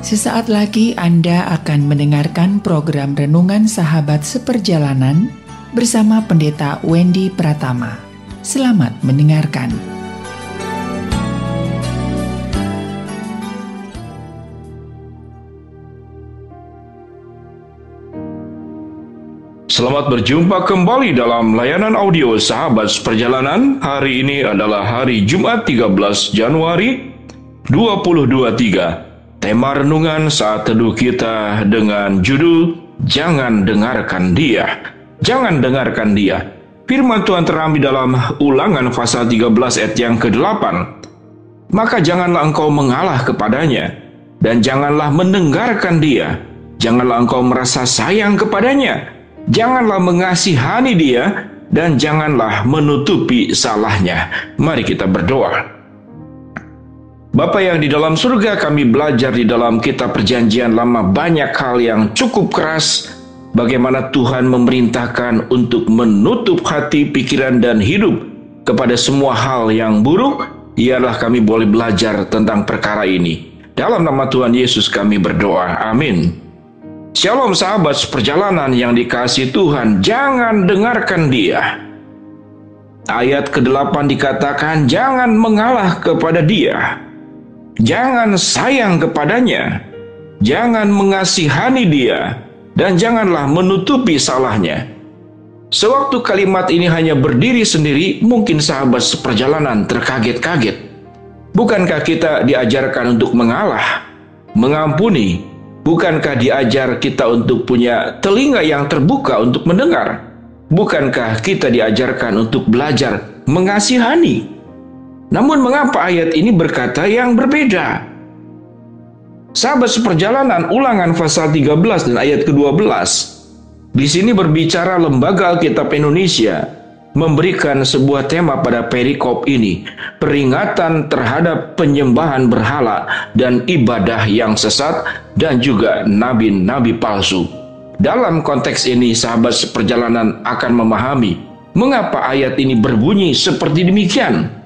Sesaat lagi Anda akan mendengarkan program Renungan Sahabat Seperjalanan bersama Pendeta Wendy Pratama. Selamat mendengarkan. Selamat berjumpa kembali dalam layanan audio Sahabat Seperjalanan. Hari ini adalah hari Jumat 13 Januari 2023. Tema renungan saat teduh kita dengan judul Jangan Dengarkan Dia. Jangan dengarkan dia. Firman Tuhan terambil dalam Ulangan pasal 13 ayat yang ke-8. Maka janganlah engkau mengalah kepadanya, dan janganlah mendengarkan dia. Janganlah engkau merasa sayang kepadanya. Janganlah mengasihani dia, dan janganlah menutupi salahnya. Mari kita berdoa. Bapa yang di dalam surga, kami belajar di dalam kitab Perjanjian Lama banyak hal yang cukup keras. Bagaimana Tuhan memerintahkan untuk menutup hati, pikiran, dan hidup kepada semua hal yang buruk. Ialah kami boleh belajar tentang perkara ini. Dalam nama Tuhan Yesus kami berdoa. Amin. Shalom sahabat seperjalanan yang dikasihi Tuhan. Jangan dengarkan dia. Ayat ke-8 dikatakan, jangan mengalah kepada dia. Jangan sayang kepadanya, jangan mengasihani dia, dan janganlah menutupi salahnya. Sewaktu kalimat ini hanya berdiri sendiri, mungkin sahabat seperjalanan terkaget-kaget. Bukankah kita diajarkan untuk mengalah, mengampuni? Bukankah diajar kita untuk punya telinga yang terbuka untuk mendengar? Bukankah kita diajarkan untuk belajar mengasihani? Namun mengapa ayat ini berkata yang berbeda? Sahabat seperjalanan, Ulangan pasal 13 dan ayat ke-12. Di sini berbicara Lembaga Alkitab Indonesia memberikan sebuah tema pada perikop ini, peringatan terhadap penyembahan berhala dan ibadah yang sesat dan juga nabi-nabi palsu. Dalam konteks ini, sahabat seperjalanan akan memahami mengapa ayat ini berbunyi seperti demikian.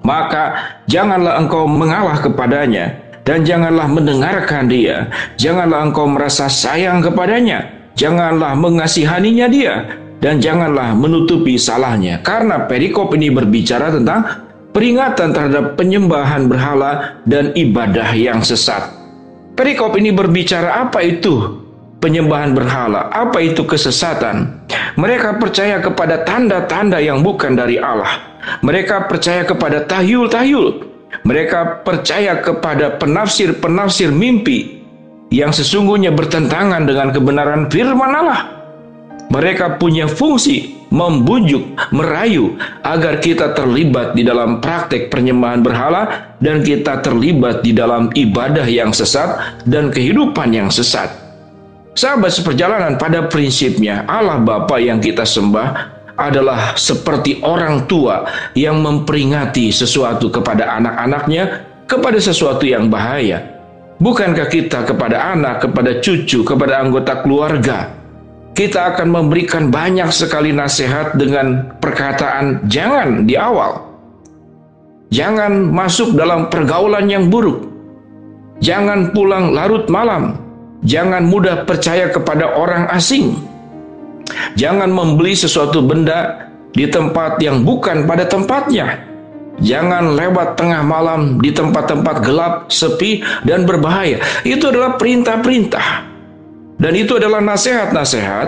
Maka janganlah engkau mengalah kepadanya, dan janganlah mendengarkan dia. Janganlah engkau merasa sayang kepadanya, janganlah mengasihaninya dia, dan janganlah menutupi salahnya. Karena perikop ini berbicara tentang peringatan terhadap penyembahan berhala dan ibadah yang sesat. Perikop ini berbicara apa itu penyembahan berhala, apa itu kesesatan. Mereka percaya kepada tanda-tanda yang bukan dari Allah. Mereka percaya kepada tahyul-tahyul. Mereka percaya kepada penafsir-penafsir mimpi yang sesungguhnya bertentangan dengan kebenaran firman Allah. Mereka punya fungsi membujuk, merayu agar kita terlibat di dalam praktek penyembahan berhala dan kita terlibat di dalam ibadah yang sesat dan kehidupan yang sesat. Sahabat seperjalanan, pada prinsipnya Allah Bapa yang kita sembah adalah seperti orang tua yang memperingati sesuatu kepada anak-anaknya, kepada sesuatu yang bahaya. Bukankah kita kepada anak, kepada cucu, kepada anggota keluarga, kita akan memberikan banyak sekali nasihat dengan perkataan jangan di awal. Jangan masuk dalam pergaulan yang buruk. Jangan pulang larut malam. Jangan mudah percaya kepada orang asing. Jangan membeli sesuatu benda di tempat yang bukan pada tempatnya. Jangan lewat tengah malam di tempat-tempat gelap, sepi, dan berbahaya. Itu adalah perintah-perintah. Dan itu adalah nasihat-nasihat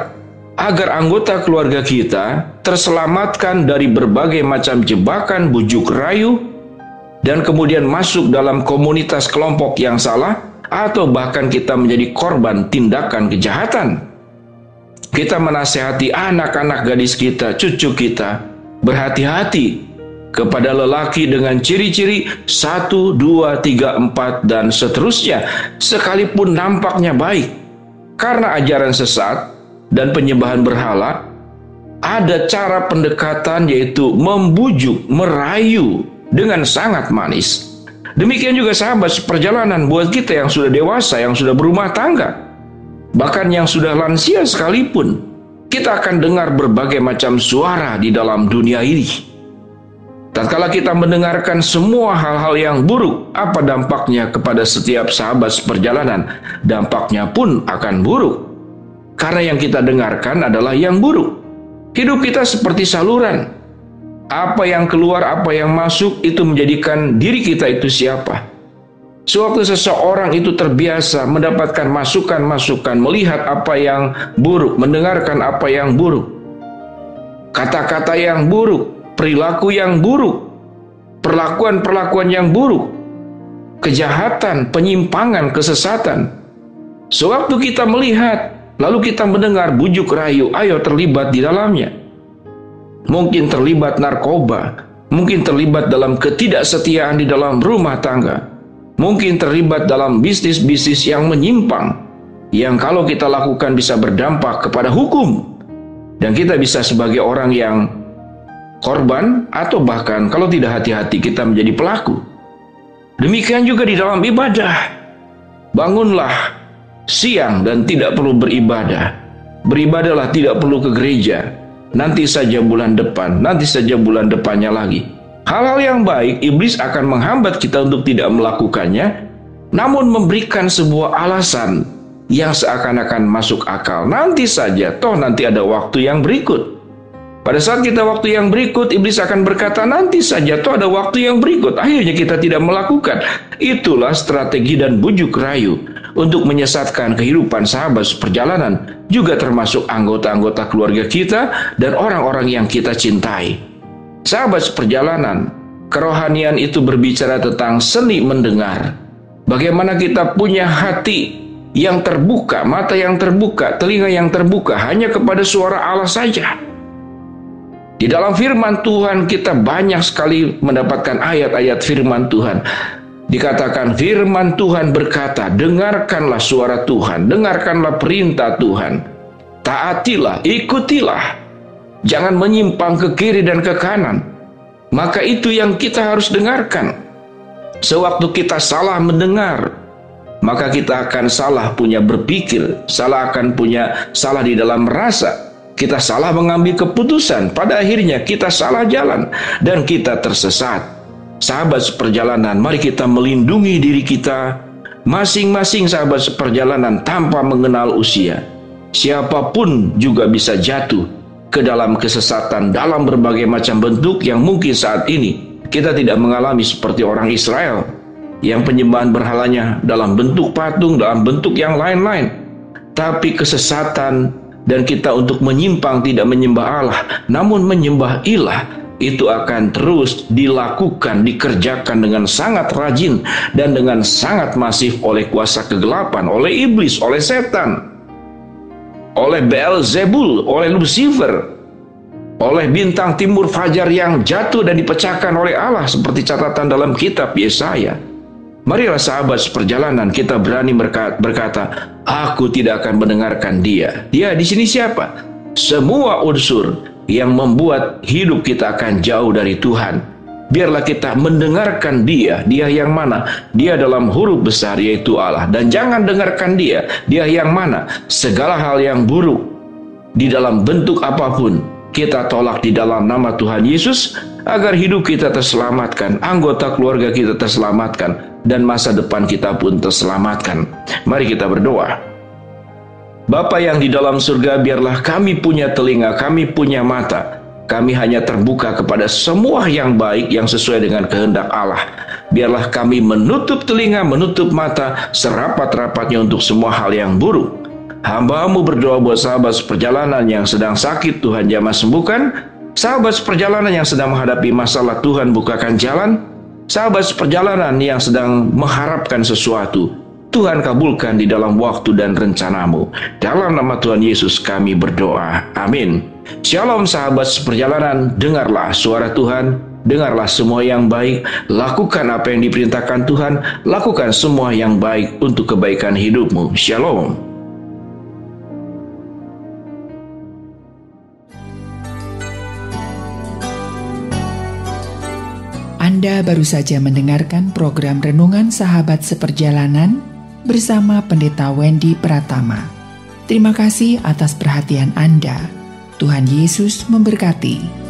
agar anggota keluarga kita terselamatkan dari berbagai macam jebakan, bujuk rayu, dan kemudian masuk dalam komunitas kelompok yang salah, atau bahkan kita menjadi korban tindakan kejahatan. Kita menasihati anak-anak gadis kita, cucu kita, berhati-hati kepada lelaki dengan ciri-ciri 1, 2, 3, 4, dan seterusnya, sekalipun nampaknya baik. Karena ajaran sesat dan penyembahan berhala, ada cara pendekatan yaitu membujuk, merayu dengan sangat manis. Demikian juga sahabat seperjalanan buat kita yang sudah dewasa, yang sudah berumah tangga. Bahkan yang sudah lansia sekalipun, kita akan dengar berbagai macam suara di dalam dunia ini. Tatkala kita mendengarkan semua hal-hal yang buruk, apa dampaknya kepada setiap sahabat seperjalanan? Dampaknya pun akan buruk. Karena yang kita dengarkan adalah yang buruk. Hidup kita seperti saluran. Apa yang keluar, apa yang masuk, itu menjadikan diri kita itu siapa. Sewaktu seseorang itu terbiasa mendapatkan masukan-masukan, melihat apa yang buruk, mendengarkan apa yang buruk, kata-kata yang buruk, perilaku yang buruk, perlakuan-perlakuan yang buruk, kejahatan, penyimpangan, kesesatan. Sewaktu kita melihat, lalu kita mendengar bujuk rayu, ayo terlibat di dalamnya. Mungkin terlibat narkoba, mungkin terlibat dalam ketidaksetiaan di dalam rumah tangga, mungkin terlibat dalam bisnis-bisnis yang menyimpang, yang kalau kita lakukan bisa berdampak kepada hukum, dan kita bisa sebagai orang yang korban, atau bahkan kalau tidak hati-hati kita menjadi pelaku. Demikian juga di dalam ibadah. Bangunlah siang dan tidak perlu beribadah. Beribadahlah, tidak perlu ke gereja. Nanti saja bulan depan, nanti saja bulan depannya lagi. Hal-hal yang baik, iblis akan menghambat kita untuk tidak melakukannya, namun memberikan sebuah alasan yang seakan-akan masuk akal. Nanti saja, toh nanti ada waktu yang berikut. Pada saat kita waktu yang berikut, iblis akan berkata, nanti saja, toh ada waktu yang berikut. Akhirnya kita tidak melakukan. Itulah strategi dan bujuk rayu untuk menyesatkan kehidupan sahabat seperjalanan, juga termasuk anggota-anggota keluarga kita dan orang-orang yang kita cintai. Sahabat seperjalanan, kerohanian itu berbicara tentang seni mendengar. Bagaimana kita punya hati yang terbuka, mata yang terbuka, telinga yang terbuka hanya kepada suara Allah saja. Di dalam firman Tuhan kita banyak sekali mendapatkan ayat-ayat firman Tuhan. Dikatakan firman Tuhan berkata, dengarkanlah suara Tuhan, dengarkanlah perintah Tuhan. Taatilah, ikutilah. Jangan menyimpang ke kiri dan ke kanan. Maka itu yang kita harus dengarkan. Sewaktu kita salah mendengar, maka kita akan salah punya berpikir, salah di dalam rasa. Kita salah mengambil keputusan, pada akhirnya kita salah jalan dan kita tersesat. Sahabat seperjalanan, mari kita melindungi diri kita masing-masing sahabat seperjalanan tanpa mengenal usia. Siapapun juga bisa jatuh ke dalam kesesatan dalam berbagai macam bentuk yang mungkin saat ini kita tidak mengalami seperti orang Israel yang penyembahan berhalanya dalam bentuk patung, dalam bentuk yang lain-lain. Tapi kesesatan dan kita untuk menyimpang, tidak menyembah Allah, namun menyembah ilah, itu akan terus dilakukan, dikerjakan dengan sangat rajin dan dengan sangat masif oleh kuasa kegelapan, oleh iblis, oleh setan, oleh Beelzebul, oleh Lucifer, oleh bintang timur fajar yang jatuh dan dipecahkan oleh Allah seperti catatan dalam kitab Yesaya. Marilah sahabat seperjalanan kita berani berkata, aku tidak akan mendengarkan dia. Dia di sini siapa? Semua unsur yang membuat hidup kita akan jauh dari Tuhan. Biarlah kita mendengarkan dia. Dia yang mana? Dia dalam huruf besar yaitu Allah. Dan jangan dengarkan dia. Dia yang mana? Segala hal yang buruk di dalam bentuk apapun kita tolak di dalam nama Tuhan Yesus, agar hidup kita terselamatkan, anggota keluarga kita terselamatkan, dan masa depan kita pun terselamatkan. Mari kita berdoa. Bapa yang di dalam surga, biarlah kami punya telinga, kami punya mata. Kami hanya terbuka kepada semua yang baik yang sesuai dengan kehendak Allah. Biarlah kami menutup telinga, menutup mata, serapat-rapatnya untuk semua hal yang buruk. Hamba-Mu berdoa buat sahabat seperjalanan yang sedang sakit, Tuhan jamah sembuhkan. Sahabat seperjalanan yang sedang menghadapi masalah, Tuhan bukakan jalan. Sahabat seperjalanan yang sedang mengharapkan sesuatu, Tuhan kabulkan di dalam waktu dan rencana-Mu. Dalam nama Tuhan Yesus kami berdoa. Amin. Shalom sahabat seperjalanan, dengarlah suara Tuhan, dengarlah semua yang baik, lakukan apa yang diperintahkan Tuhan, lakukan semua yang baik untuk kebaikan hidupmu. Shalom. Anda baru saja mendengarkan program Renungan Sahabat Seperjalanan bersama Pendeta Wendy Pratama. Terima kasih atas perhatian Anda. Tuhan Yesus memberkati.